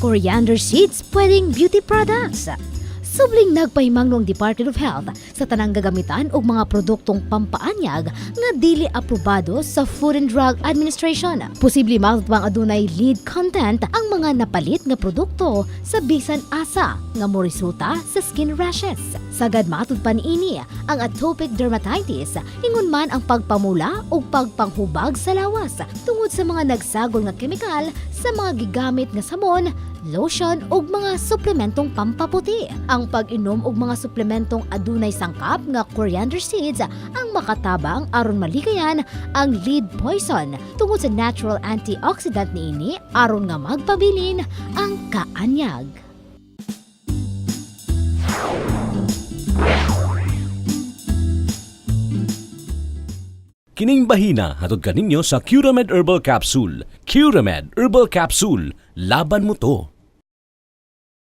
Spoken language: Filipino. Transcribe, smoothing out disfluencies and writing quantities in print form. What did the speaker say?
coriander seeds pwedeng beauty products. Subling nagpahimangno ang Department of Health sa tanang gagamitan og mga produktong pampaanyag nga dili aprobado sa Food and Drug Administration. Posible matutbang adunay lead content ang mga napalit nga produkto sa bisan asa nga moresulta sa skin rashes. Sagad matud pa niini ang atopic dermatitis, ingon man ang pagpamula o pagpanghubag sa lawas tungod sa mga nagsagol nga kemikal sa mga gigamit nga sabon, lotion ug mga suplementong pampaputi. Ang pag-inom og mga suplementong adunay sangkap nga coriander seeds ang makatabang aron malikayan ang lead poison tungod sa natural antioxidant niini aron nga magpabilin ang kaanyag. Kining bahina hatod kaninyo sa Curamed Herbal Capsule. Curamed Herbal Capsule, laban mo to.